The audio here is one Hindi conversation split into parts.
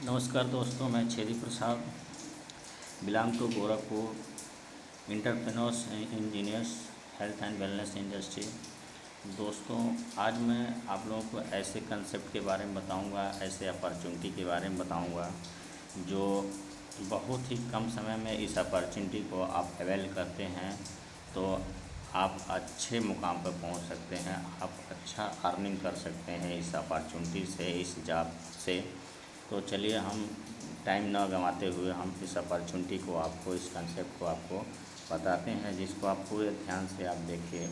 नमस्कार दोस्तों, मैं Chhedi Prasad belong to Gorakhpur entrepreneurs engineers health and wellness industry. दोस्तों, आज मैं आप लोगों को ऐसे कंसेप्ट के बारे में बताऊंगा, ऐसे अपॉर्चुनिटी के बारे में बताऊंगा जो बहुत ही कम समय में इस अपॉर्चुनिटी को आप अवेल करते हैं तो आप अच्छे मुकाम पर पहुंच सकते हैं। आप अच्छा अर्निंग कर सकते हैं इस अपॉर्चुनिटी से, इस जॉब से। तो चलिए हम टाइम ना गंवाते हुए हम इस अपॉर्चुनिटी को आपको, इस कंसेप्ट को आपको बताते हैं, जिसको आप पूरे ध्यान से आप देखिए।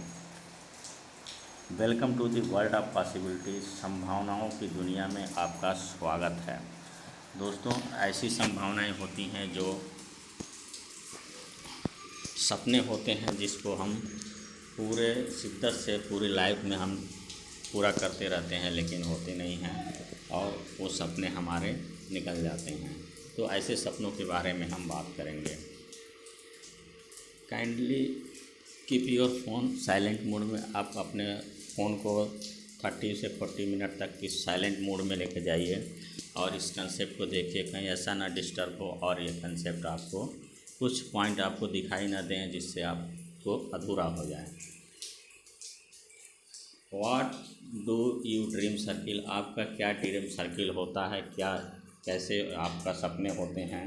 Welcome to the world of possibilities. संभावनाओं की दुनिया में आपका स्वागत है। दोस्तों, ऐसी संभावनाएं होती हैं जो सपने होते हैं, जिसको हम पूरे शिद्दत से पूरी लाइफ में हम पूरा करते रहते हैं, लेकिन होते नहीं हैं और वो सपने हमारे निकल जाते हैं। तो ऐसे सपनों के बारे में हम बात करेंगे। Kindly keep your phone silent mode में। आप अपने फ़ोन को 30 से 40 मिनट तक इस साइलेंट मोड में लेके जाइए और इस कंसेप्ट को देखिए, कहीं ऐसा ना डिस्टर्ब हो और ये कंसेप्ट आपको कुछ पॉइंट आपको दिखाई ना दें जिससे आपको अधूरा हो जाए। What do you dream circle. आपका क्या ड्रीम सर्किल होता है, क्या कैसे आपका सपने होते हैं।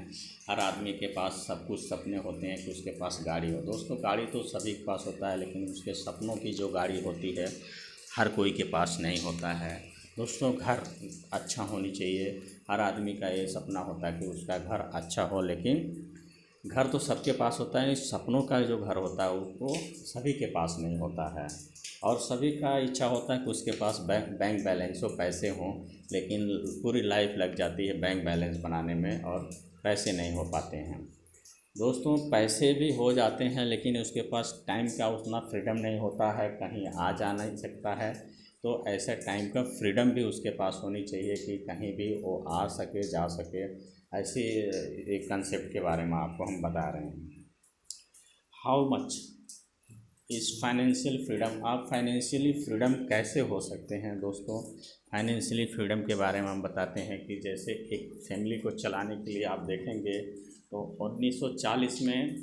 हर आदमी के पास सब कुछ सपने होते हैं कि उसके पास गाड़ी हो। दोस्तों, गाड़ी तो सभी के पास होता है, लेकिन उसके सपनों की जो गाड़ी होती है हर कोई के पास नहीं होता है। दोस्तों, घर अच्छा होनी चाहिए। हर आदमी का ये सपना होता है कि उसका घर अच्छा हो, लेकिन घर तो सबके पास होता है, सपनों का जो घर होता है वो सभी के पास नहीं होता है। और सभी का इच्छा होता है कि उसके पास बैंक बैलेंस हो, पैसे हों, लेकिन पूरी लाइफ लग जाती है बैंक बैलेंस बनाने में और पैसे नहीं हो पाते हैं। दोस्तों, पैसे भी हो जाते हैं, लेकिन उसके पास टाइम का उतना फ्रीडम नहीं होता है, कहीं आ जा नहीं सकता है। तो ऐसा टाइम का फ्रीडम भी उसके पास होनी चाहिए कि कहीं भी वो आ सके, जा सके। ऐसे एक कंसेप्ट के बारे में आपको हम बता रहे हैं। हाउ मच इस फाइनेंशियल फ्रीडम। आप फाइनेंशियली फ्रीडम कैसे हो सकते हैं। दोस्तों, फाइनेंशियली फ्रीडम के बारे में हम बताते हैं कि जैसे एक फैमिली को चलाने के लिए आप देखेंगे तो 1940 में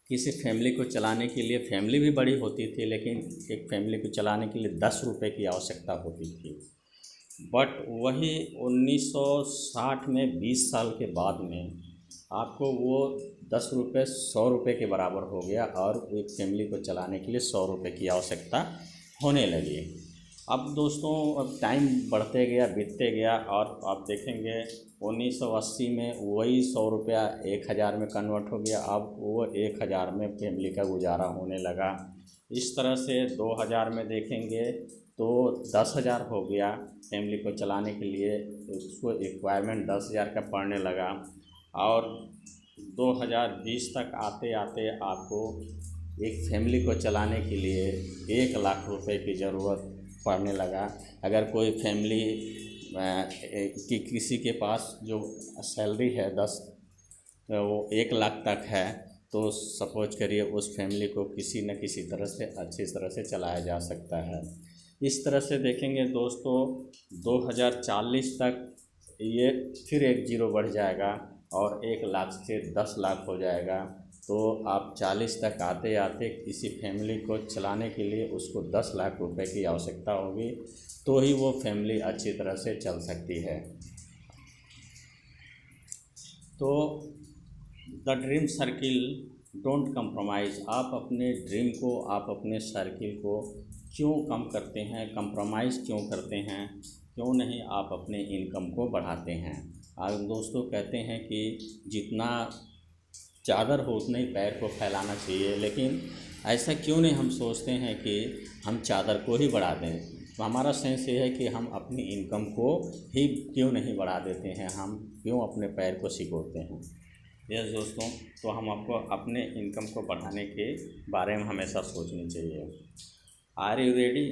किसी फैमिली को चलाने के लिए, फैमिली भी बड़ी होती थी, लेकिन एक फैमिली को चलाने के लिए 10 रुपये की आवश्यकता होती थी। बट वही 1960 में 20 साल के बाद में आपको वो 10 रुपये 100 रुपये के बराबर हो गया और एक फैमिली को चलाने के लिए 100 रुपये की आवश्यकता होने लगी। अब दोस्तों, अब टाइम बढ़ते गया, बीतते गया और आप देखेंगे 1980 में वही 100 रुपया 1000 में कन्वर्ट हो गया। अब वो 1000 में फैमिली का गुजारा होने लगा। इस तरह से 2000 में देखेंगे तो 10,000 हो गया फैमिली को चलाने के लिए। उसको रिक्वायरमेंट 10,000 का पड़ने लगा और 2020 तक आते आते आपको एक फैमिली को चलाने के लिए 1 लाख रुपए की ज़रूरत पड़ने लगा। अगर कोई फैमिली कि किसी के पास जो सैलरी है 10, वो 1 लाख तक है, तो सपोज करिए उस फैमिली को किसी न किसी तरह से अच्छी तरह से चलाया जा सकता है। इस तरह से देखेंगे दोस्तों, 2040 तक ये फिर एक जीरो बढ़ जाएगा और 1 लाख से 10 लाख हो जाएगा। तो आप 40 तक आते आते किसी फैमिली को चलाने के लिए उसको 10 लाख रुपए की आवश्यकता होगी, तो ही वो फैमिली अच्छी तरह से चल सकती है। तो the dream circle don't compromise. आप अपने ड्रीम को, आप अपने सर्किल को क्यों कम करते हैं, कंप्रोमाइज़ क्यों करते हैं, क्यों नहीं आप अपने इनकम को बढ़ाते हैं। आज दोस्तों कहते हैं कि जितना चादर हो उतना ही पैर को फैलाना चाहिए, लेकिन ऐसा क्यों नहीं हम सोचते हैं कि हम चादर को ही बढ़ा दें। तो हमारा सेंस ये है कि हम अपनी इनकम को ही क्यों नहीं बढ़ा देते हैं, हम क्यों अपने पैर को सिकोड़ते हैं। यस दोस्तों, तो हम आपको अपने इनकम को बढ़ाने के बारे में हमेशा सोचनी चाहिए। Are you ready.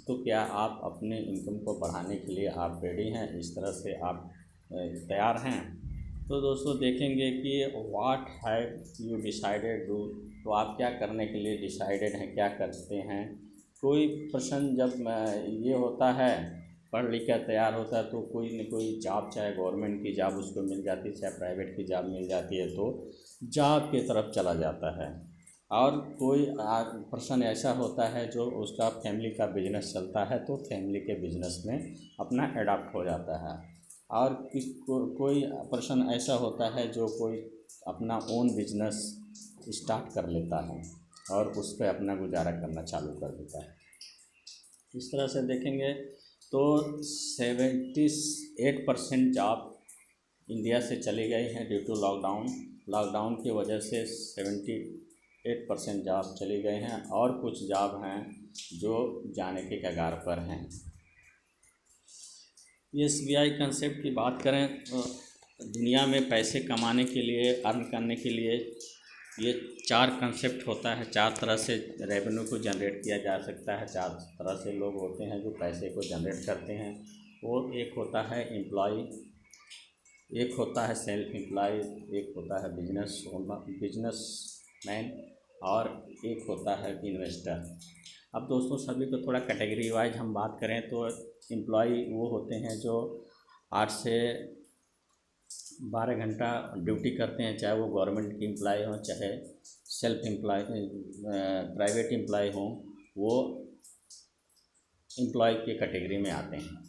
तो क्या आप अपने इनकम को बढ़ाने के लिए आप रेडी हैं, इस तरह से आप तैयार हैं। तो दोस्तों देखेंगे कि what have you decided do. तो आप क्या करने के लिए डिसाइडेड हैं, क्या करते हैं। कोई पर्सन जब ये होता है पढ़ लिख कर तैयार होता है तो कोई न कोई जॉब, चाहे गवर्नमेंट की जॉब उसको मिल जाती है, चाहे प्राइवेट की जॉब मिल जाती है, तो जॉब की तरफ चला जाता है। और कोई पर्सन ऐसा होता है जो उसका फैमिली का बिजनेस चलता है तो फैमिली के बिजनेस में अपना एडाप्ट हो जाता है। और कोई पर्सन ऐसा होता है जो कोई अपना ओन बिजनेस स्टार्ट कर लेता है और उस पर अपना गुजारा करना चालू कर देता है। इस तरह से देखेंगे तो 78% जॉब इंडिया से चली गई हैं ड्यू टू लॉकडाउन। लॉकडाउन की वजह से 78% जॉब चली गए हैं और कुछ जॉब हैं जो जाने के कगार पर हैं। SBI कंसेप्ट की बात करें तो दुनिया में पैसे कमाने के लिए, अर्न करने के लिए ये 4 कंसेप्ट होता है। 4 तरह से रेवेन्यू को जनरेट किया जा सकता है। 4 तरह से लोग होते हैं जो पैसे को जनरेट करते हैं। वो एक होता है एम्प्लॉय, एक होता है सेल्फ एम्प्लॉय, एक होता है बिजनेसमैन और एक होता है इन्वेस्टर। अब दोस्तों सभी को थोड़ा कैटेगरी वाइज हम बात करें तो एम्प्लॉय वो होते हैं जो 8 से 12 घंटा ड्यूटी करते हैं, चाहे वो गवर्नमेंट की एम्प्लॉय हों चाहे सेल्फ एम्प्लॉय प्राइवेट एम्प्लॉय हों, वो एम्प्लॉय की कैटेगरी में आते हैं।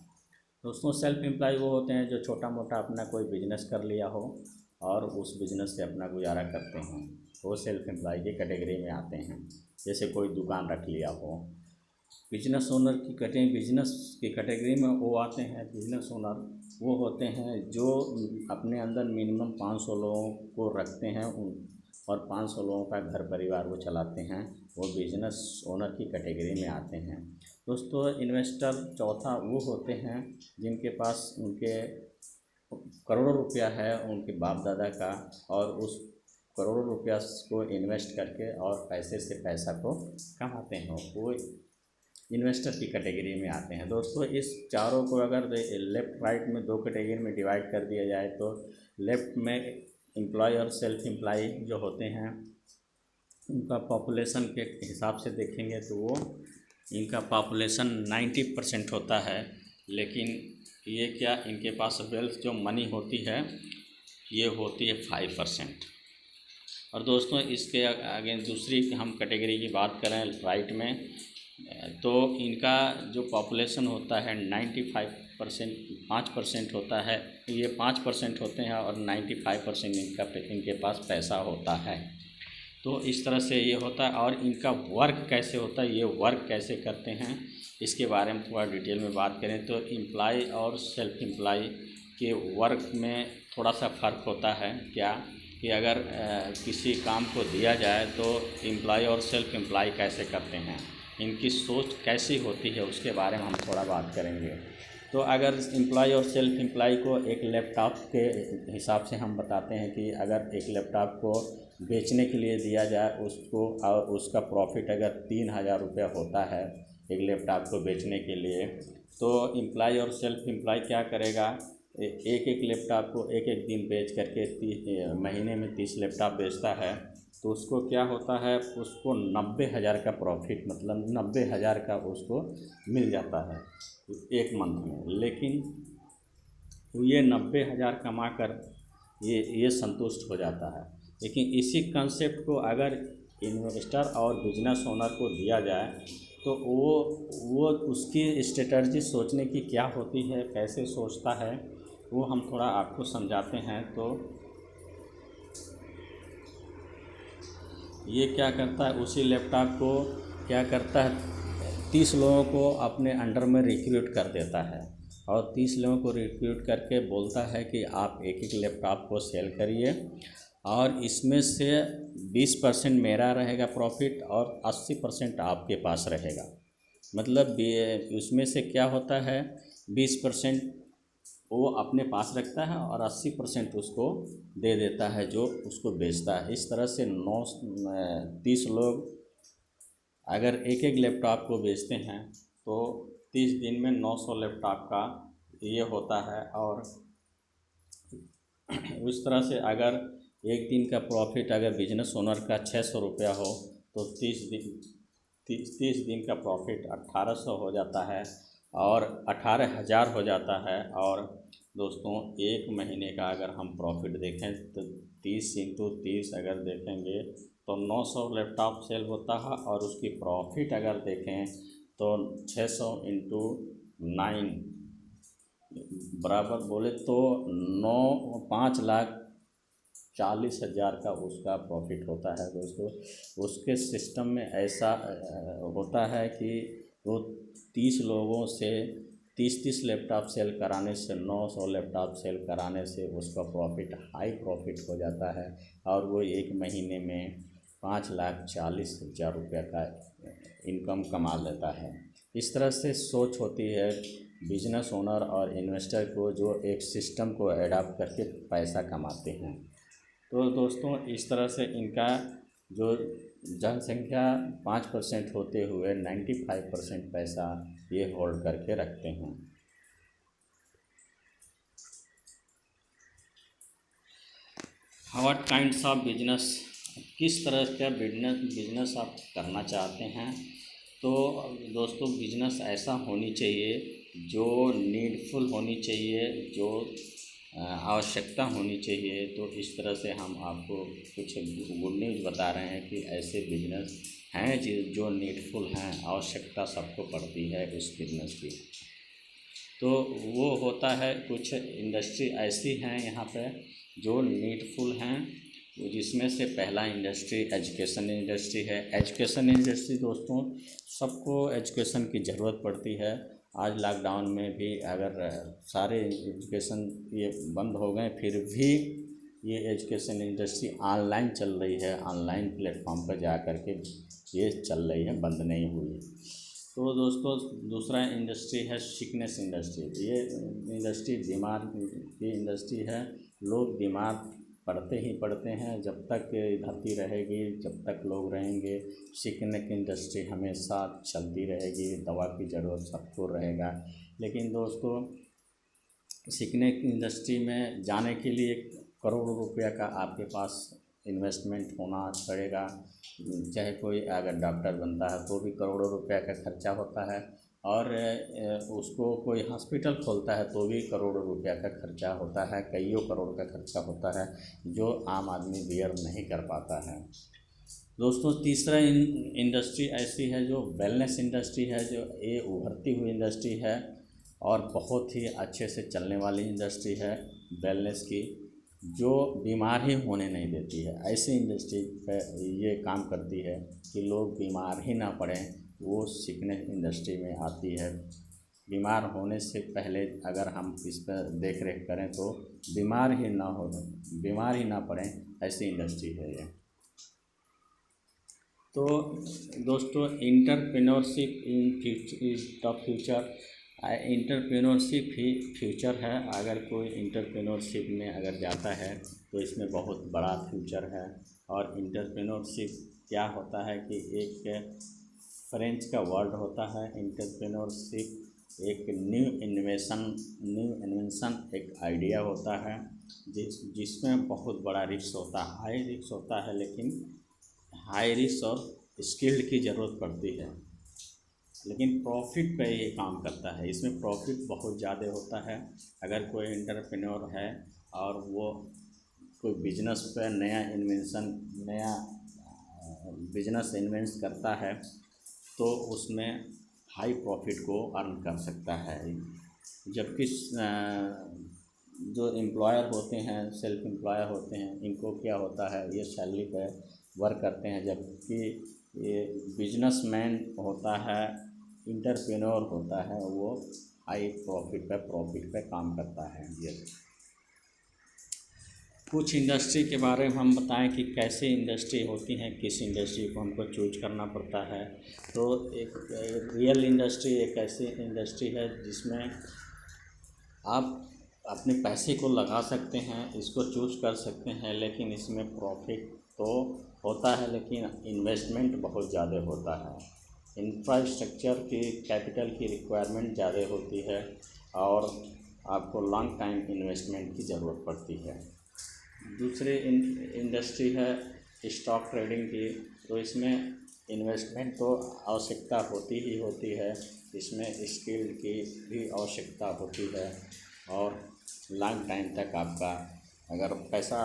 दोस्तों सेल्फ एम्प्लॉय वो होते हैं जो छोटा मोटा अपना कोई बिजनेस कर लिया हो और उस बिज़नेस से अपना गुजारा करते हैं, वो सेल्फ एम्प्लॉय की कैटेगरी में आते हैं। जैसे कोई दुकान रख लिया हो। बिजनेस ओनर की बिजनेस की कैटेगरी में वो आते हैं। बिजनेस ओनर वो होते हैं जो अपने अंदर मिनिमम 500 लोगों को रखते हैं और 500 लोगों का घर परिवार वो चलाते हैं, वो बिजनेस ओनर की कैटेगरी में आते हैं। दोस्तों इन्वेस्टर चौथा वो होते हैं जिनके पास उनके करोड़ों रुपया है उनके बाप दादा का, और उस करोड़ों रुपया को इन्वेस्ट करके और पैसे से पैसा को कमाते हैं, वो इन्वेस्टर की कैटेगरी में आते हैं। दोस्तों इस चारों को अगर लेफ़्ट राइट में 2 कैटेगरी में डिवाइड कर दिया जाए तो लेफ़्ट में एम्प्लॉय और सेल्फ एम्प्लॉय जो होते हैं उनका पॉपुलेशन के हिसाब से देखेंगे तो वो इनका पॉपुलेशन 90% होता है, लेकिन ये क्या इनके पास वेल्थ जो मनी होती है ये होती है 5%। और दोस्तों इसके आगे दूसरी हम कैटेगरी की बात करें राइट में तो इनका जो पॉपुलेशन होता है 95%, 5% होता है, ये 5% होते हैं और 95% इनके पास पैसा होता है। तो इस तरह से ये होता है। और इनका वर्क कैसे होता है, ये वर्क कैसे करते हैं, इसके बारे में थोड़ा डिटेल में बात करें तो एम्प्लॉय और सेल्फ एम्प्लॉय के वर्क में थोड़ा सा फ़र्क होता है। क्या कि अगर किसी काम को दिया जाए तो एम्प्लॉय और सेल्फ एम्प्लॉय कैसे करते हैं, इनकी सोच कैसी होती है, उसके बारे में हम थोड़ा बात करेंगे। तो अगर एम्प्लॉय और सेल्फ एम्प्लॉय को एक लैपटॉप के हिसाब से हम बताते हैं कि अगर एक लैपटॉप को बेचने के लिए दिया जाए उसको और उसका प्रॉफिट अगर 3000 रुपया होता है एक लैपटॉप को बेचने के लिए, तो एम्प्लॉय और सेल्फ एम्प्लॉय क्या करेगा, एक एक लैपटॉप को एक एक दिन बेच करके महीने में 30 लैपटॉप बेचता है तो उसको क्या होता है, उसको 90,000 का प्रॉफिट, मतलब 90,000 का उसको मिल जाता है एक मंथ में। लेकिन ये 90,000 कमा कर ये संतुष्ट हो जाता है। लेकिन इसी कंसेप्ट को अगर इन्वेस्टर और बिजनेस ओनर को दिया जाए तो वो उसकी स्ट्रेटजी सोचने की क्या होती है, कैसे सोचता है, वो हम थोड़ा आपको समझाते हैं। तो ये क्या करता है, उसी लैपटॉप को क्या करता है, 30 लोगों को अपने अंडर में रिक्रूट कर देता है और 30 लोगों को रिक्रूट करके बोलता है कि आप एक एक लैपटॉप को सेल करिए और इसमें से 20% मेरा रहेगा प्रॉफिट और 80% आपके पास रहेगा। मतलब उसमें से क्या होता है, 20% वो अपने पास रखता है और 80% उसको दे देता है जो उसको बेचता है। इस तरह से 30 लोग अगर एक एक लैपटॉप को बेचते हैं तो 30 दिन में 900 लैपटॉप का ये होता है। और उस तरह से अगर एक दिन का प्रॉफिट अगर बिजनेस ओनर का 600 रुपया हो तो 30 दिन का प्रॉफिट 1800 हो जाता है। और 18,000 हो जाता है। और दोस्तों एक महीने का अगर हम प्रॉफिट देखें तो 30 इंटू 30 अगर देखेंगे तो 900 लैपटॉप सेल होता है। और उसकी प्रॉफिट अगर देखें तो 600 इंटू 9 बराबर बोले तो 5,40,000 का उसका प्रॉफिट होता है दोस्तों। उसके सिस्टम में ऐसा होता है कि वो 30 लोगों से 30 लैपटॉप सेल कराने से 900 लैपटॉप सेल कराने से उसका प्रॉफिट हाई प्रॉफिट हो जाता है। और वो एक महीने में 5,40,000 रुपये का इनकम कमा लेता है। इस तरह से सोच होती है बिजनेस ओनर और इन्वेस्टर को, जो एक सिस्टम को एडॉप्ट करके पैसा कमाते हैं। तो दोस्तों इस तरह से इनका जो जनसंख्या 5% होते हुए 95% पैसा ये होल्ड करके रखते हैं। व्हाट काइंड्स ऑफ बिजनेस, किस तरह का बिजनेस आप करना चाहते हैं। तो दोस्तों बिजनेस ऐसा होनी चाहिए जो नीडफुल होनी चाहिए, जो आवश्यकता होनी चाहिए। तो इस तरह से हम आपको कुछ गुड न्यूज़ बता रहे हैं कि ऐसे बिजनेस हैं जो नीडफुल हैं, आवश्यकता सबको पड़ती है उस बिजनेस की। तो वो होता है, कुछ इंडस्ट्री ऐसी हैं यहाँ पे जो नीडफुल हैं, जिसमें से पहला इंडस्ट्री एजुकेशन इंडस्ट्री है। एजुकेशन इंडस्ट्री दोस्तों सबको एजुकेशन की ज़रूरत पड़ती है। आज लॉकडाउन में भी अगर सारे एजुकेशन ये बंद हो गए, फिर भी ये एजुकेशन इंडस्ट्री ऑनलाइन चल रही है। ऑनलाइन प्लेटफॉर्म पर जा कर के ये चल रही है, बंद नहीं हुई। तो दोस्तों दूसरा इंडस्ट्री है सिकनेस इंडस्ट्री। ये इंडस्ट्री बीमार की इंडस्ट्री है। लोग बीमार पड़ते ही पड़ते हैं, जब तक धरती रहेगी, जब तक लोग रहेंगे, सिकनेस इंडस्ट्री हमेशा चलती रहेगी। दवा की ज़रूरत सबको रहेगा। लेकिन दोस्तों सिकनेस इंडस्ट्री में जाने के लिए करोड़ों रुपया का आपके पास इन्वेस्टमेंट होना पड़ेगा। चाहे कोई अगर डॉक्टर बनता है तो भी करोड़ों रुपया का खर्चा होता है, और उसको कोई हॉस्पिटल खोलता है तो भी करोड़ों रुपया का खर्चा होता है, कईयों करोड़ का खर्चा होता है, जो आम आदमी बियर नहीं कर पाता है। दोस्तों तीसरा इंडस्ट्री ऐसी है जो वेलनेस इंडस्ट्री है, जो ये उभरती हुई इंडस्ट्री है और बहुत ही अच्छे से चलने वाली इंडस्ट्री है वेलनेस की, जो बीमार ही होने नहीं देती है। ऐसी इंडस्ट्री पर ये काम करती है कि लोग बीमार ही ना पड़ें, वो सिकनेस इंडस्ट्री में आती है। बीमार होने से पहले अगर हम इस पर देख रेख करें तो बीमार ही ना पड़ें, ऐसी इंडस्ट्री है ये। तो दोस्तों entrepreneurship is the future. Entrepreneurship he future है। अगर कोई एंटरप्रेन्योरशिप में अगर जाता है तो इसमें बहुत बड़ा फ्यूचर है। और एंटरप्रेन्योरशिप क्या होता है कि एक फ्रेंच का वर्ड होता है एंटरप्रेन्योरशिप, एक न्यू इन्वेंशन एक आइडिया होता है जिसमें बहुत बड़ा रिस्क होता है, हाई रिस्क होता है, लेकिन हाई रिस्क और स्किल्ड की ज़रूरत पड़ती है, लेकिन प्रॉफिट पे ये काम करता है। इसमें प्रॉफिट बहुत ज़्यादा होता है। अगर कोई एंटरप्रेन्योर है और वो कोई बिजनेस पे नया बिजनेस इन्वेंट करता है तो उसमें हाई प्रॉफिट को अर्न कर सकता है। जबकि जो एम्प्लॉयर होते हैं, सेल्फ एम्प्लॉयर होते हैं, इनको क्या होता है, ये सैलरी पर वर्क करते हैं। जबकि ये बिजनेसमैन होता है, एंटरप्रेन्योर होता है, वो हाई प्रॉफिट पे काम करता है। ये कुछ इंडस्ट्री के बारे में हम बताएं कि कैसे इंडस्ट्री होती हैं, किस इंडस्ट्री को हमको चूज करना पड़ता है। तो एक रियल इंडस्ट्री एक ऐसी इंडस्ट्री है जिसमें आप अपने पैसे को लगा सकते हैं, इसको चूज कर सकते हैं, लेकिन इसमें प्रॉफिट तो होता है लेकिन इन्वेस्टमेंट बहुत ज़्यादा होता है। इंफ्रास्ट्रक्चर की कैपिटल की रिक्वायरमेंट ज़्यादा होती है और आपको लॉन्ग टाइम इन्वेस्टमेंट की ज़रूरत पड़ती है। दूसरी इंडस्ट्री है स्टॉक ट्रेडिंग की। तो इसमें इन्वेस्टमेंट तो आवश्यकता होती ही होती है, इसमें स्किल की भी आवश्यकता होती है और लॉन्ग टाइम तक आपका अगर पैसा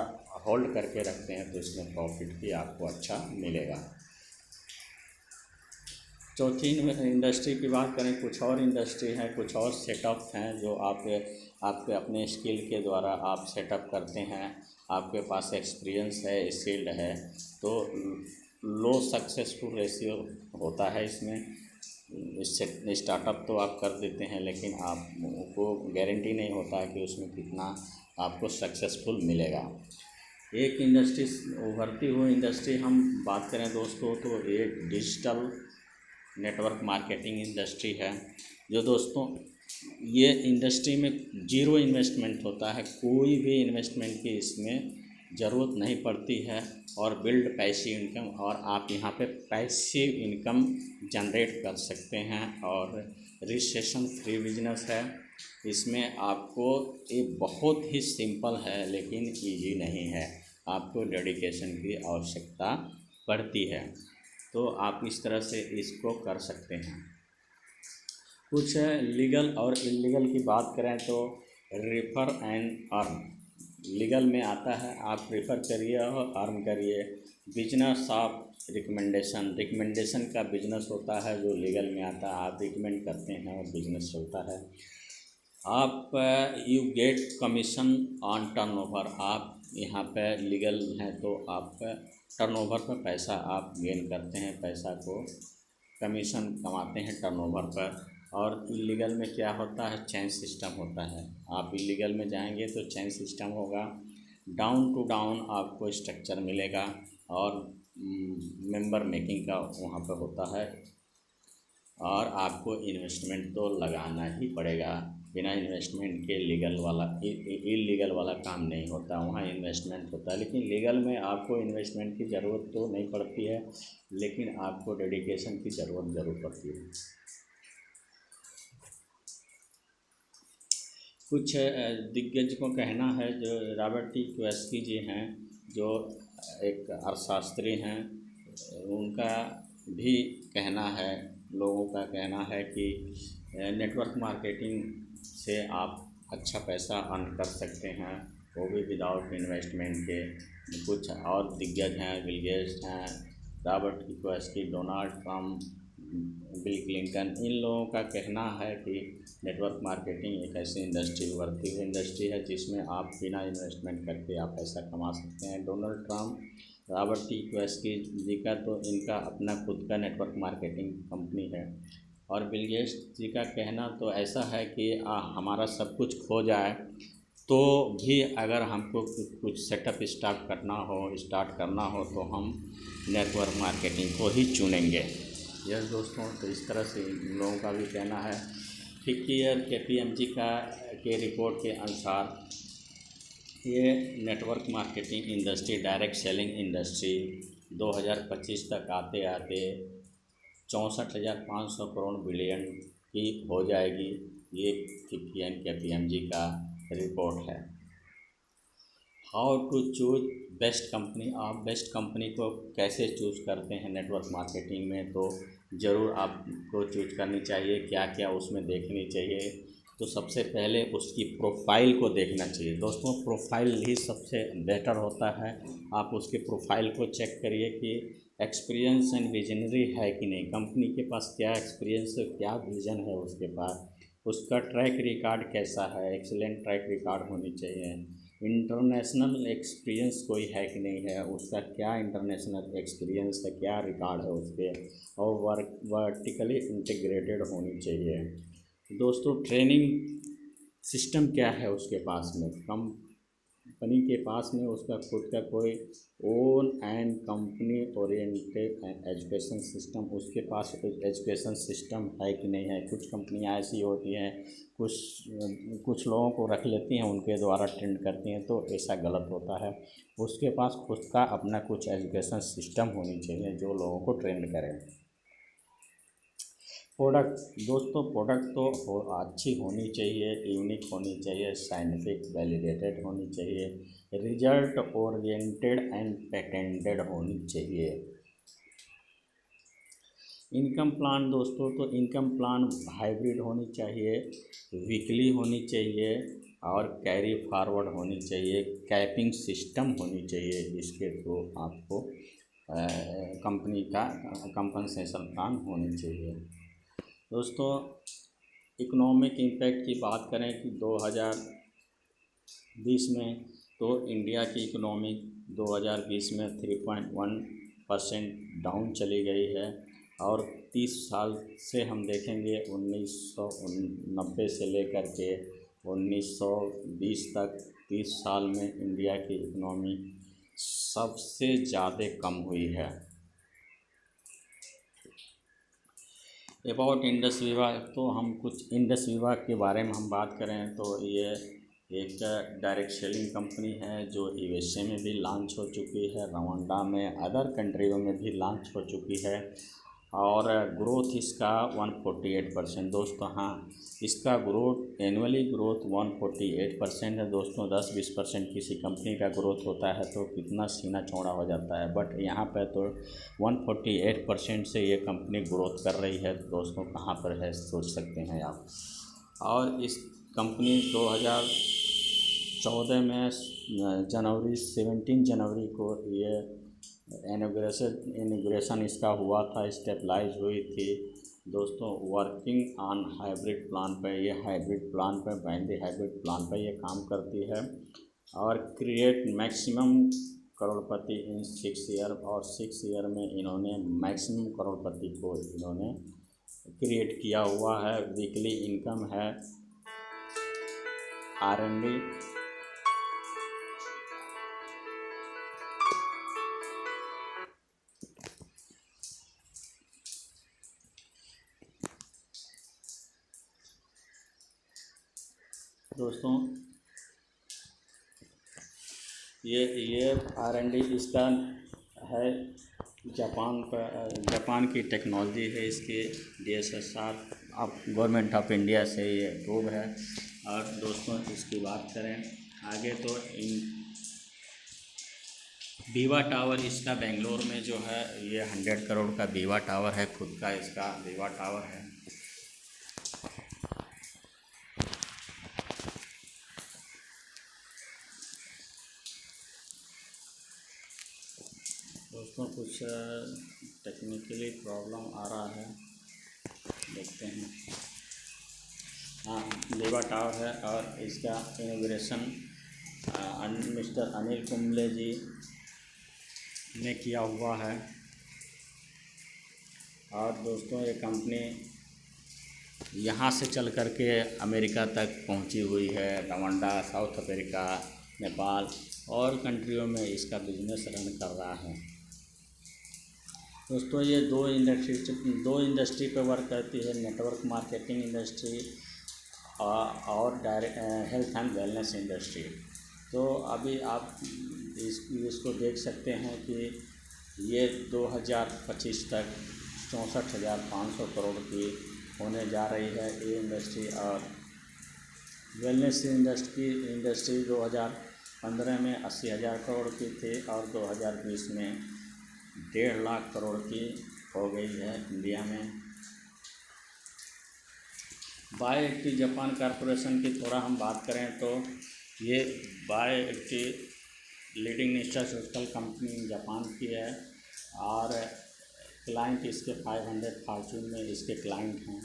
होल्ड करके रखते हैं तो इसमें प्रॉफिट भी आपको अच्छा मिलेगा। चौथी इंडस्ट्री की बात करें, कुछ और इंडस्ट्री हैं, कुछ और सेटअप हैं जो आपके अपने स्किल के द्वारा आप सेटअप करते हैं, आपके पास एक्सपीरियंस है, स्किल्ड है, तो लो सक्सेसफुल रेशियो होता है इसमें। इससे स्टार्टअप तो आप कर देते हैं लेकिन आपको गारंटी नहीं होता कि उसमें कितना आपको सक्सेसफुल मिलेगा। एक इंडस्ट्री, उभरती हुई इंडस्ट्री हम बात करें दोस्तों तो एक डिजिटल नेटवर्क मार्केटिंग इंडस्ट्री है, जो दोस्तों ये इंडस्ट्री में ज़ीरो इन्वेस्टमेंट होता है, कोई भी इन्वेस्टमेंट की इसमें ज़रूरत नहीं पड़ती है और बिल्ड पैसिव इनकम, और आप यहाँ पे पैसिव इनकम जनरेट कर सकते हैं और रजिस्ट्रेशन फ्री बिजनेस है। इसमें आपको ये बहुत ही सिंपल है लेकिन इजी नहीं है, आपको डेडिकेशन की आवश्यकता पड़ती है, तो आप इस तरह से इसको कर सकते हैं। कुछ लीगल और इलीगल की बात करें तो रेफर एंड अर्न लीगल में आता है, आप रेफ़र करिए और अर्न करिए। बिजनेस ऑफ रिकमेंडेशन का बिजनेस होता है जो लीगल में आता है, आप रिकमेंड करते हैं और बिजनेस चलता है। आप you get commission on turnover, आप यहाँ पे लीगल हैं तो आप टर्नओवर पर पैसा आप गेन करते हैं, पैसा को कमीशन कमाते हैं टर्नओवर पर। और इलीगल में क्या होता है, चेन सिस्टम होता है, आप इलीगल में जाएंगे तो चेन सिस्टम होगा, डाउन टू डाउन आपको स्ट्रक्चर मिलेगा और मेंबर मेकिंग का वहाँ पर होता है और आपको इन्वेस्टमेंट तो लगाना ही पड़ेगा। बिना इन्वेस्टमेंट के इलीगल वाला काम नहीं होता, वहाँ इन्वेस्टमेंट होता है। लेकिन लीगल में आपको इन्वेस्टमेंट की ज़रूरत तो नहीं पड़ती है लेकिन आपको डेडिकेशन की ज़रूरत ज़रूर पड़ती है। कुछ दिग्गज को कहना है, जो रॉबर्ट टी कियोसाकी जी हैं जो एक अर्थशास्त्री हैं, उनका भी कहना है, लोगों का कहना है कि नेटवर्क मार्केटिंग से आप अच्छा पैसा अर्न कर सकते हैं, वो भी विदाउट इन्वेस्टमेंट के। कुछ और दिग्गज हैं, बिल गेट्स हैं, Robert Kiyosaki, Donald Trump, Bill Clinton, इन लोगों का कहना है कि नेटवर्क मार्केटिंग एक ऐसी इंडस्ट्री, उभरती हुई इंडस्ट्री है जिसमें आप बिना इन्वेस्टमेंट करके आप पैसा कमा सकते हैं। Donald Trump, Robert T Kiyosaki ji का तो इनका अपना खुद का नेटवर्क मार्केटिंग कंपनी है, और बिल गेट्स जी का कहना तो ऐसा है कि हमारा सब कुछ खो जाए तो भी अगर हमको कुछ सेटअप स्टार्ट करना हो तो हम नेटवर्क मार्केटिंग को ही चुनेंगे। यस दोस्तों, तो इस तरह से इन लोगों का भी कहना है। फिक्कीयर KPMG के रिपोर्ट के अनुसार ये network marketing industry, direct selling industry 2025 तक आते आते 64,500 करोड़ बिलियन की हो जाएगी। ये KPMG का रिपोर्ट है। How to choose best company, आप बेस्ट कंपनी को कैसे चूज़ करते हैं नेटवर्क मार्केटिंग में, तो ज़रूर आपको चूज करनी चाहिए। क्या क्या उसमें देखनी चाहिए, तो सबसे पहले उसकी प्रोफाइल को देखना चाहिए दोस्तों, प्रोफाइल ही सबसे बेटर होता है। आप उसके प्रोफाइल को चेक करिए कि एक्सपीरियंस एंड विजनरी है कि नहीं, कंपनी के पास क्या एक्सपीरियंस, क्या विज़न है उसके पास, उसका ट्रैक रिकॉर्ड कैसा है, एक्सीलेंट ट्रैक रिकॉर्ड होनी चाहिए। इंटरनेशनल एक्सपीरियंस कोई है कि नहीं है, उसका क्या इंटरनेशनल एक्सपीरियंस है, क्या रिकॉर्ड है उसके, और वर्टिकली इंटीग्रेटेड होनी चाहिए। दोस्तों, ट्रेनिंग सिस्टम क्या है उसके पास में, कंपनी के पास में उसका खुद का कोई own and company oriented education system, उसके पास एजुकेशन सिस्टम है कि नहीं है। कुछ कंपनियां ऐसी होती हैं, कुछ लोगों को रख लेती हैं, उनके द्वारा ट्रेंड करती हैं, तो ऐसा गलत होता है। उसके पास खुद का अपना कुछ एजुकेशन सिस्टम होनी चाहिए जो लोगों को ट्रेंड करे। प्रोडक्ट दोस्तों, प्रोडक्ट तो अच्छी होनी चाहिए, यूनिक होनी चाहिए, साइंटिफिक वैलिडेटेड होनी चाहिए, रिजल्ट ओरिएंटेड एंड पेटेंटेड होनी चाहिए। इनकम प्लान दोस्तों, तो इनकम प्लान हाइब्रिड होनी चाहिए, वीकली होनी चाहिए और कैरी फॉरवर्ड होनी चाहिए, कैपिंग सिस्टम होनी चाहिए, जिसके थ्रू आपको कंपनी का कंपनसेशन प्लान होनी चाहिए। दोस्तों, इकोनॉमिक इम्पैक्ट की बात करें कि 2020 में, तो इंडिया की इकोनॉमी 2020 में 3.1% डाउन चली गई है और 30 साल से हम देखेंगे 1990 से लेकर के 1920 तक 30 साल में इंडिया की इकोनॉमी सबसे ज़्यादा कम हुई है। अबाउट इंडस विभाग, तो हम कुछ इंडस विभाग के बारे में हम बात करें तो ये एक डायरेक्ट सेलिंग कंपनी है जो यूएसए में भी लॉन्च हो चुकी है, रवांडा में, अदर कंट्रियों में भी लॉन्च हो चुकी है और ग्रोथ इसका 148% दोस्तों। हाँ, इसका ग्रोथ, एनुअली ग्रोथ 148% है दोस्तों। 10-20% किसी कंपनी का ग्रोथ होता है तो कितना सीना चौड़ा हो जाता है, बट यहाँ पर तो 148% से ये कंपनी ग्रोथ कर रही है दोस्तों। कहाँ पर है सोच सकते हैं आप। और इस कंपनी 2014 में जनवरी 17 जनवरी को ये इनॉग्रेशन इसका हुआ था, स्टेबलाइज हुई थी दोस्तों। वर्किंग ऑन हाइब्रिड प्लान पे, ये हाइब्रिड प्लान पे, बाइनरी हाइब्रिड प्लान पे ये काम करती है और क्रिएट मैक्सिमम करोड़पति इन 6 ईयर, और 6 ईयर में इन्होंने मैक्सिमम करोड़पति को इन्होंने क्रिएट किया हुआ है। वीकली इनकम है R&D दोस्तों, ये R&D इसका है जापान की टेक्नोलॉजी है इसकी। DSSR अब गवर्नमेंट ऑफ इंडिया से ये अप्रूव है। और दोस्तों, इसकी बात करें आगे तो बीवा टावर इसका बेंगलोर में जो है, ये 100 करोड़ का बीवा टावर है, खुद का इसका बीवा टावर है। दोस्तों, कुछ टेक्निकली प्रॉब्लम आ रहा है, देखते हैं। हाँ, बीवा टावर है और इसका इनॉग्रेशन मिस्टर अनिल कुंबले जी ने किया हुआ है। और दोस्तों, ये कंपनी यहाँ से चल कर के अमेरिका तक पहुँची हुई है। रवांडा, साउथ अफ्रीका, नेपाल और कंट्रियों में इसका बिजनेस रन कर रहा है। दोस्तों, ये दो इंडस्ट्री पे वर्क करती है, नेटवर्क मार्केटिंग इंडस्ट्री और direct health and wellness industry. तो अभी आप इसको देख सकते हैं कि ये 2025 तक 64,500 करोड़ की होने जा रही है ये इंडस्ट्री। और वेलनेस इंडस्ट्री 2015 में 80,000 करोड़ की थी और 2020 में 1.5 लाख करोड़ की हो गई है इंडिया में। बायोएक्टिव जापान कॉरपोरेशन की थोड़ा हम बात करें तो ये bioactive leading nutraceutical company Japan की है और क्लाइंट इसके 500 फॉर्च्यून में इसके क्लाइंट हैं।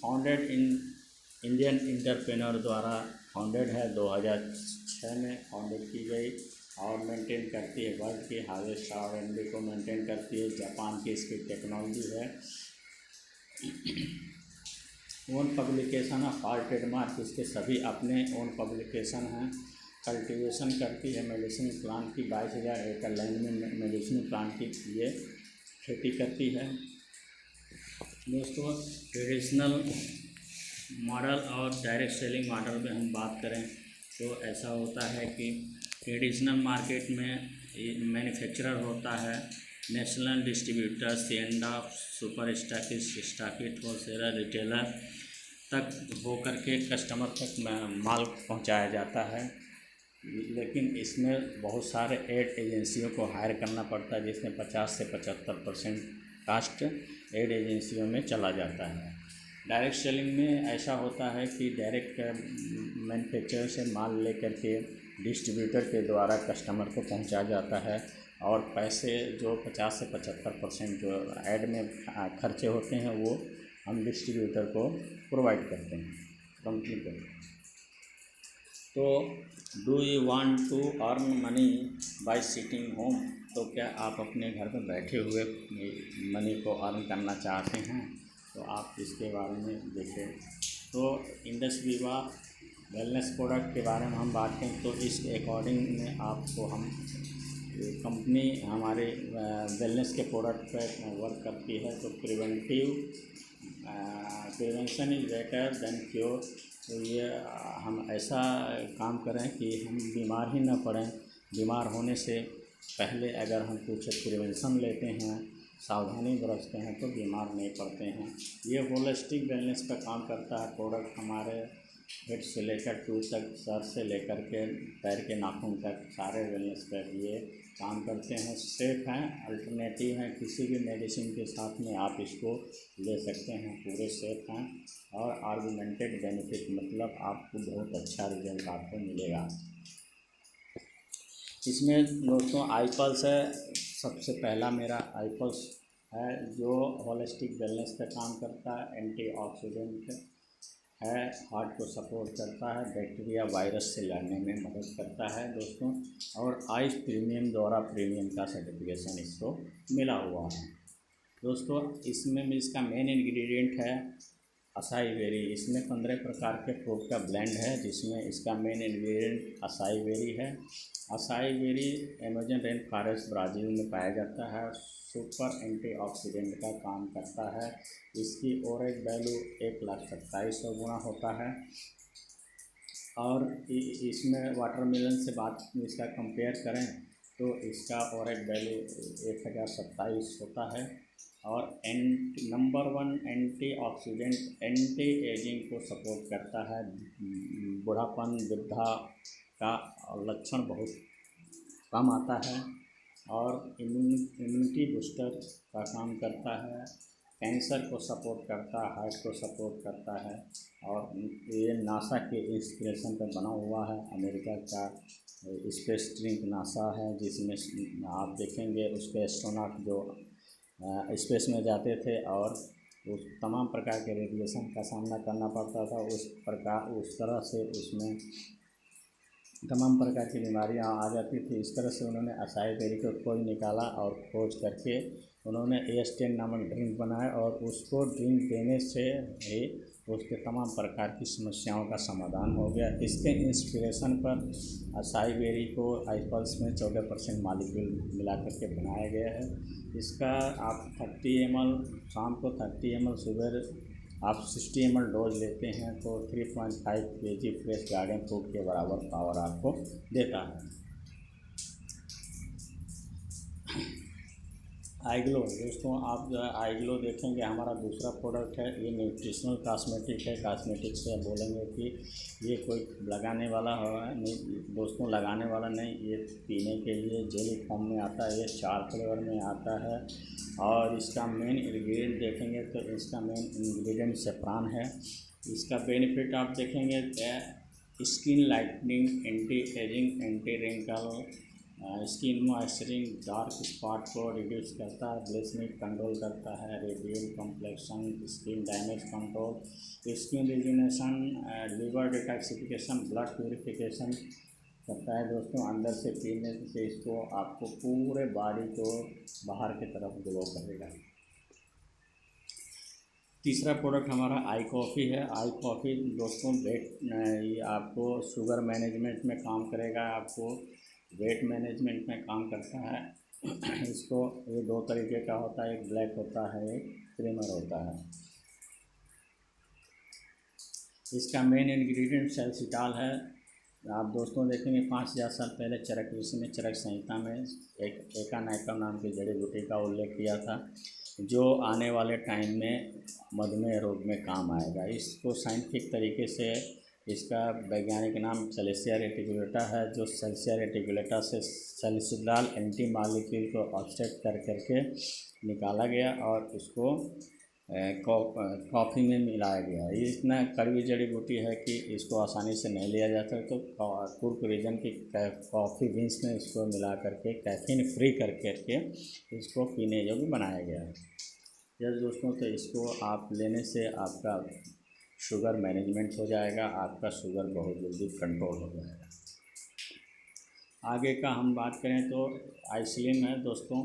फाउंडेड इंडियन एंटरप्रेन्योर द्वारा फाउंडेड है, 2006 में फाउंडेड की गई और मेंटेन करती है वर्ल्ड की हाईएस्ट R&D को मेंटेन करती है। जापान की इसकी टेक्नोलॉजी है। Own publication of all trademark, इसके सभी अपने ओन पब्लिकेशन हैं। कल्टीवेशन करती है मेडिसिन प्लांट की, 22,000 एकड़ लैंड में मेडिसिन प्लांट की ये खेती करती है। दोस्तों, ट्रेडिशनल मॉडल और डायरेक्ट सेलिंग मॉडल में हम बात करें तो ऐसा होता है कि ट्रेडिशनल मार्केट में मैन्युफैक्चरर होता है, national distributor, sender, super stockist, stockist, wholesaler, retailer तक होकर के कस्टमर तक माल पहुंचाया जाता है। लेकिन इसमें बहुत सारे एड एजेंसियों को हायर करना पड़ता है, जिसमें 50 से 75% कास्ट एड एजेंसियों में चला जाता है। डायरेक्ट सेलिंग में ऐसा होता है कि डायरेक्ट मैन्युफैक्चरर से माल लेकर के डिस्ट्रीब्यूटर के द्वारा कस्टमर को पहुंचाया जाता है और पैसे जो 50 से 75% जो ऐड में खर्चे होते हैं वो हम डिस्ट्रीब्यूटर को प्रोवाइड करते हैं कंपनी को। तो do you want to earn money by sitting home? तो क्या आप अपने घर पर बैठे हुए मनी को अर्न करना चाहते हैं? तो आप इसके बारे में देखें। तो इंडस विवा वेलनेस प्रोडक्ट के बारे में हम बात करें तो इस अकॉर्डिंग में आपको हम कंपनी हमारे वेलनेस के प्रोडक्ट पर वर्क करती है। तो prevention is better than cure. तो ये हम ऐसा काम करें कि हम बीमार ही न पड़ें। बीमार होने से पहले अगर हम कुछ प्रिवेंशन लेते हैं, सावधानी बरतते हैं तो बीमार नहीं पड़ते हैं। ये होलिस्टिक वेलनेस पर काम करता है। प्रोडक्ट हमारे हेड से लेकर टू तक, सर से लेकर के पैर के नाखून तक सारे वेलनेस पर ये काम करते हैं। सेफ़ हैं, अल्टरनेटिव हैं, किसी भी मेडिसिन के साथ में आप इसको ले सकते हैं। पूरे सेफ़ हैं और आर्गुमेंटेड बेनिफिट, मतलब आपको बहुत अच्छा रिजल्ट आपको मिलेगा। इसमें दोस्तों आईपल्स है, सबसे पहला मेरा आईपल्स है जो होलिस्टिक वेलनेस पे काम करता है। एंटीऑक्सीडेंट है, हार्ट को सपोर्ट करता है, बैक्टीरिया वायरस से लड़ने में मदद करता है दोस्तों। और आइस प्रीमियम द्वारा प्रीमियम का सर्टिफिकेशन इसको मिला हुआ है दोस्तों। इसमें इसका मेन इंग्रेडिएंट है असाई बेरी। इसमें 15 प्रकार के फ्रूट का ब्लेंड है जिसमें इसका मेन इंग्रेडिएंट असाई बेरी है। Acai berry Amazon rain forest Brazil में पाया जाता है। सुपर एंटीऑक्सीडेंट का काम करता है। इसकी ओरेज वैल्यू 1,27,000 गुना होता है। और इसमें वाटरमेलन से बात इसका कंपेयर करें तो इसका ओरेज वैल्यू 1,027 होता है। और नंबर 1 एंटीऑक्सीडेंट एंटी एजिंग को सपोर्ट करता है। बुढ़ापन, वृद्धा का लक्षण बहुत कम आता है और इम्यूनिटी बूस्टर का काम करता है। कैंसर को सपोर्ट करता है, हार्ट को सपोर्ट करता है। और ये नासा के इंस्पिरेशन पर बना हुआ है। अमेरिका का स्पेस ड्रिंक नासा है जिसमें आप देखेंगे उसके एस्ट्रोनॉट जो स्पेस में जाते थे और उस तमाम प्रकार के रेडिएशन का सामना करना पड़ता था। उस तरह से उसमें तमाम प्रकार की बीमारियां आ जाती थी। इस तरह से उन्होंने असाई बेरी को खोज निकाला और खोज करके उन्होंने AS10 नामक ड्रिंक बनाया और उसको ड्रिंक देने से ही उसके तमाम प्रकार की समस्याओं का समाधान हो गया। इसके इंस्पिरेशन पर असाई बेरी को आईपल्स में 14% मॉलिक्यूल मिला करके बनाया गया है। इसका आप 30 ml शाम को, 30 ml सुबह आप 60 ml डोज लेते हैं तो 3.5 kg फ्रेश गार्डन फ्रूट के बराबर पावर आपको देता है। आईग्लो दोस्तों, आप जो है आईग्लो देखेंगे हमारा दूसरा प्रोडक्ट है। ये न्यूट्रिशनल कॉस्मेटिक है। कॉस्मेटिक से बोलेंगे कि ये कोई लगाने वाला नहीं दोस्तों, लगाने वाला नहीं, ये पीने के लिए जेली फॉर्म में आता है। ये 4 फ्लेवर में आता है और इसका मेन इंग्रेडिएंट देखेंगे तो इसका मेन इंग्रेडिएंट सेफ्रॉन है। इसका बेनिफिट आप देखेंगे skin lightening, anti ageing, anti wrinkle, skin moisturising, dark spot को रिड्यूस करता है, ब्लैकनेस कंट्रोल करता है, radiant complexion, skin damage control, skin rejuvenation, liver detoxification, blood purification करता है दोस्तों। अंदर से पीने से इसको आपको पूरे बॉडी को बाहर की तरफ ग्लो करेगा। तीसरा प्रोडक्ट हमारा आई कॉफ़ी है। आई कॉफ़ी दोस्तों ये आपको शुगर मैनेजमेंट में काम करेगा, आपको वेट मैनेजमेंट में काम करता है। इसको ये 2 तरीके का होता है, एक ब्लैक होता है, एक क्रीमर होता है। इसका मेन इंग्रेडिएंट सैलिसिटॉल है। आप दोस्तों देखेंगे 5000 साल पहले चरक ऋषि ने चरक संहिता में एक एकानाइकम नाम की जड़ी बूटी का उल्लेख किया था जो आने वाले टाइम में मधुमेह रोग में काम आएगा। इसको साइंटिफिक तरीके से इसका वैज्ञानिक नाम सैलिसिया रेटिकुलेटा है, जो सैलिसिया रेटिकुलेटा से सैलिसिलाल एंटी मालिक्यूल को ऑब्स्ट्रक्ट कर करके निकाला गया और इसको कॉफ़ी में मिलाया गया। ये इतना कड़वी जड़ी बूटी है कि इसको आसानी से नहीं लिया जाता, तो कुर्क रीजन की कॉफ़ी बीन्स में इसको मिला करके कैफीन फ्री कर करके इसको पीने योग्य बनाया गया है। यस दोस्तों, तो इसको आप लेने से आपका शुगर मैनेजमेंट हो जाएगा, आपका शुगर बहुत जल्दी कंट्रोल हो जाएगा। आगे का हम बात करें तो आइसलिम है दोस्तों।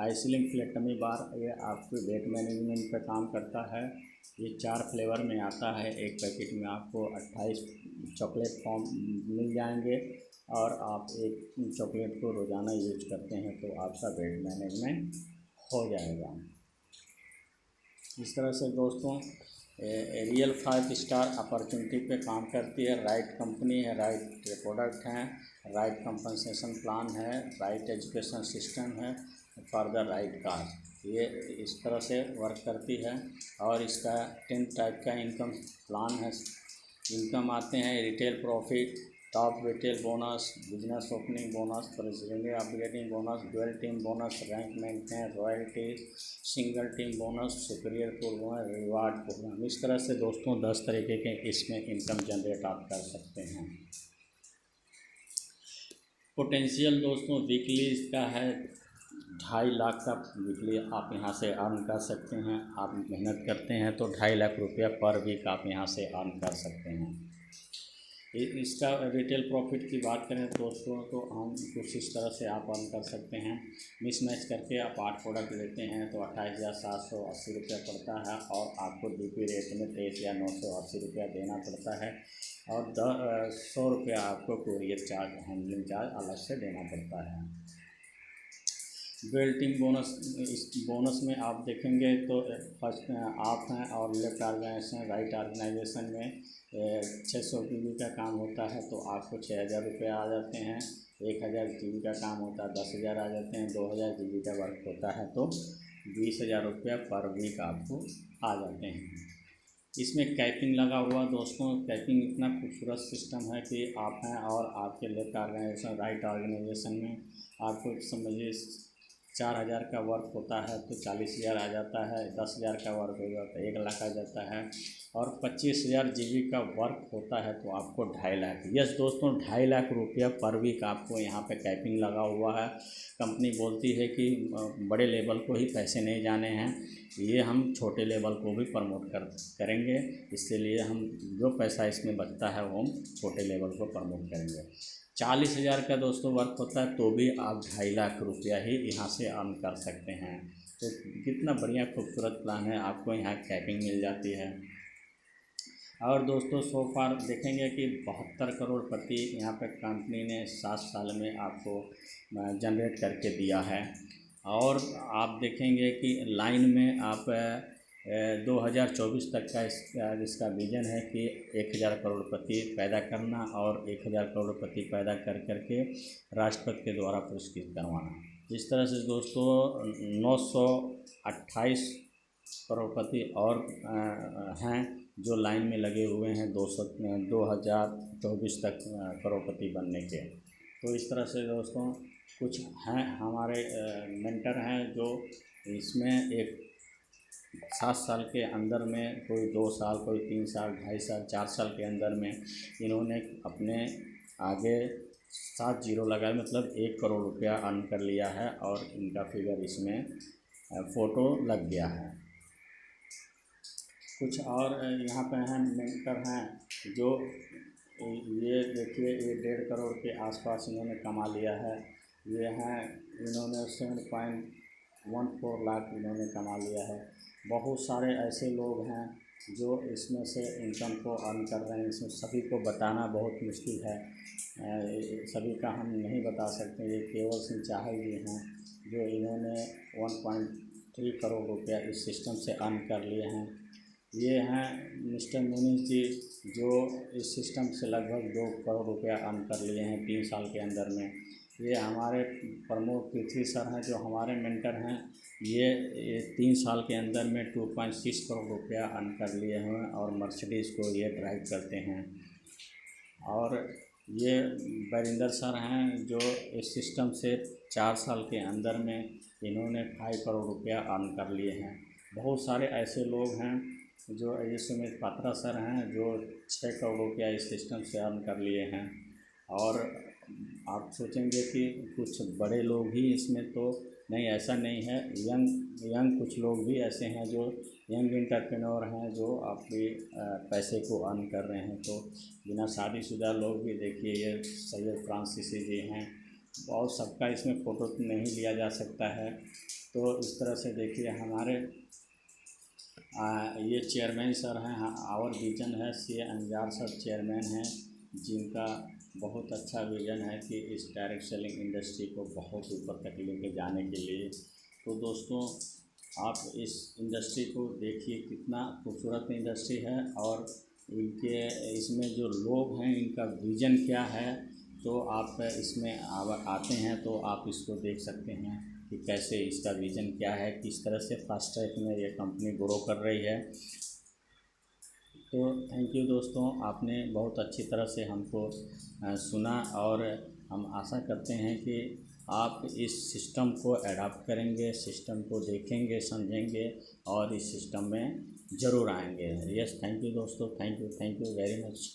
आइसलिम फ्लेटमी बार, ये आपके वेट मैनेजमेंट पे काम करता है। ये 4 फ्लेवर में आता है। एक पैकेट में आपको 28 चॉकलेट फॉर्म मिल जाएंगे और आप एक चॉकलेट को रोज़ाना यूज करते हैं तो आपका वेट मैनेजमेंट हो जाएगा। इस तरह से दोस्तों रियल 5 स्टार अपॉर्चुनिटी पे काम करती है। राइट कंपनी है, राइट प्रोडक्ट हैं, राइट कंपनसेशन प्लान है, राइट एजुकेशन सिस्टम है फॉर द राइट काज। ये इस तरह से वर्क करती है और इसका 10 टाइप का इनकम प्लान है। इनकम आते हैं retail profit, top retail bonus, business opening bonus, president upgrading bonus, dual team bonus, rank maintain, royalty, single team bonus, superior bonus, reward program. इस तरह से दोस्तों 10 तरीके के इसमें इनकम जनरेट आप कर सकते हैं। पोटेंशियल दोस्तों वीकली इसका है 2.5 लाख का वीकली आप यहाँ से अर्न कर सकते हैं। आप मेहनत करते हैं तो 2.5 लाख रुपया पर वीक आप यहाँ से अर्न कर सकते हैं। इसका रिटेल प्रॉफिट की बात करें दोस्तों तो हम कुछ इस तरह से आप अर्न कर सकते हैं। मिस मैच करके आप 8 प्रोडक्ट लेते हैं तो 28,780 रुपया पड़ता है और आपको डीपी रेट में 23,980 रुपया देना पड़ता है और 100 रुपया आपको कोरियर चार्ज, हैंडलिंग चार्ज अलग से देना पड़ता है। डुअल टीम बोनस, इस बोनस में आप देखेंगे तो फर्स्ट आप हैं और लेफ्ट ऑर्गेनाइजेशन राइट ऑर्गेनाइजेशन में 600 GB का काम होता है तो आपको 6,000 रुपये आ जाते हैं। 1,000 GB का काम होता है 10,000 आ जाते हैं। 2,000 GB का वर्क होता है तो 20,000 रुपया पर वीक आपको आ जाते हैं। इसमें कैपिंग लगा हुआ दोस्तों, कैपिंग इतना खूबसूरत सिस्टम है कि आप हैं और आपके लेफ्ट ऑर्गेनाइजेशन राइट ऑर्गेनाइजेशन में आपको समझिए 4,000 का वर्क होता है तो 40,000 आ जाता है। 10,000 का वर्क हो जाता है 1 लाख आ जाता है और 25,000 GB का वर्क होता है तो आपको 2.5 लाख। यस दोस्तों, 2.5 लाख रुपया पर वीक आपको यहाँ पे कैपिंग लगा हुआ है। कंपनी बोलती है कि बड़े लेवल को ही पैसे नहीं जाने हैं, ये हम छोटे लेवल को भी प्रमोट करेंगे। इसलिए हम जो पैसा इसमें बचता है वो हम छोटे लेवल को प्रमोट करेंगे। 40,000 का दोस्तों वर्क होता है तो भी आप 2.5 लाख रुपया ही यहाँ से अर्न कर सकते हैं। तो कितना बढ़िया खूबसूरत प्लान है, आपको यहाँ कैपिंग मिल जाती है। और दोस्तों सो फार देखेंगे कि 72 करोड़पति यहाँ पे कंपनी ने 7 साल में आपको जनरेट करके दिया है। और आप देखेंगे कि लाइन में आप 2024 तक का इसका विज़न है कि 1,000 करोड़पति पैदा करना और 1,000 करोड़पति पैदा कर करके राष्ट्रपति के द्वारा पुरस्कृत करवाना। इस तरह से दोस्तों 928 करोड़पति और हैं जो लाइन में लगे हुए हैं 2024 तक करोड़पति बनने के। तो इस तरह से दोस्तों कुछ हैं हमारे मेंटर हैं जो इसमें एक 7 साल के अंदर में, कोई 2 साल, कोई 3 साल, 2.5 साल, 4 साल के अंदर में इन्होंने अपने आगे 7 जीरो लगाए, मतलब 1 करोड़ रुपया अर्न कर लिया है और इनका फिगर इसमें फ़ोटो लग गया है। कुछ और यहाँ पे हैं मेंटर हैं जो ये देखिए ये 1.5 करोड़ के आसपास इन्होंने कमा लिया है। ये हैं इन्होंने 7.14 लाख इन्होंने कमा लिया है। बहुत सारे ऐसे लोग हैं जो इसमें से इनकम को अर्न कर रहे हैं। इसमें सभी को बताना बहुत मुश्किल है, सभी का हम नहीं बता सकते। ये केवल सिंह चाहल जी हैं जो इन्होंने 1.3 करोड़ रुपया इस सिस्टम से अर्न कर लिए हैं। ये हैं मिस्टर मुनीष जी जो इस सिस्टम से लगभग 2 करोड़ रुपया अर्न कर लिए हैं 3 साल के अंदर में। ये हमारे प्रमोद पृथ्वी सर हैं जो हमारे मेंटर हैं। ये 3 साल के अंदर में 2.6 करोड़ रुपया अर्न कर लिए हैं और मर्सिडीज़ को ये ड्राइव करते हैं। और ये बैरिंदर सर हैं जो इस सिस्टम से 4 साल के अंदर में इन्होंने 2.5 करोड़ रुपया अर्न कर लिए हैं। बहुत सारे ऐसे लोग हैं जो ये सुमित पात्रा सर हैं जो 6 करोड़ रुपया इस सिस्टम से अर्न कर लिए हैं। और आप सोचेंगे कि कुछ बड़े लोग ही इसमें, तो नहीं, ऐसा नहीं है। यंग कुछ लोग भी ऐसे हैं जो यंग एंटरप्रेन्योर हैं जो अपने पैसे को अर्न कर रहे हैं। तो बिना शादीशुदा लोग भी देखिए, ये सैयद फ्रांसीसी जी हैं, और सबका इसमें फ़ोटो तो नहीं लिया जा सकता है। तो इस तरह से देखिए हमारे ये चेयरमैन सर हैं, आवर विजन है, सी अंजार सर चेयरमैन हैं, जिनका बहुत अच्छा विज़न है कि इस डायरेक्ट सेलिंग इंडस्ट्री को बहुत ऊपर तक लेके जाने के लिए। तो दोस्तों, आप इस इंडस्ट्री को देखिए, कितना खूबसूरत इंडस्ट्री है, और इनके इसमें जो लोग हैं इनका विज़न क्या है। तो आप इसमें आते हैं तो आप इसको देख सकते हैं कि कैसे इसका विज़न क्या है, किस तरह से फास्ट ट्रैक में ये कंपनी ग्रो कर रही है। तो थैंक यू दोस्तों, आपने बहुत अच्छी तरह से हमको सुना, और हम आशा करते हैं कि आप इस सिस्टम को अडॉप्ट करेंगे, सिस्टम को देखेंगे, समझेंगे, और इस सिस्टम में ज़रूर आएंगे। यस, थैंक यू दोस्तों, थैंक यू वेरी मच।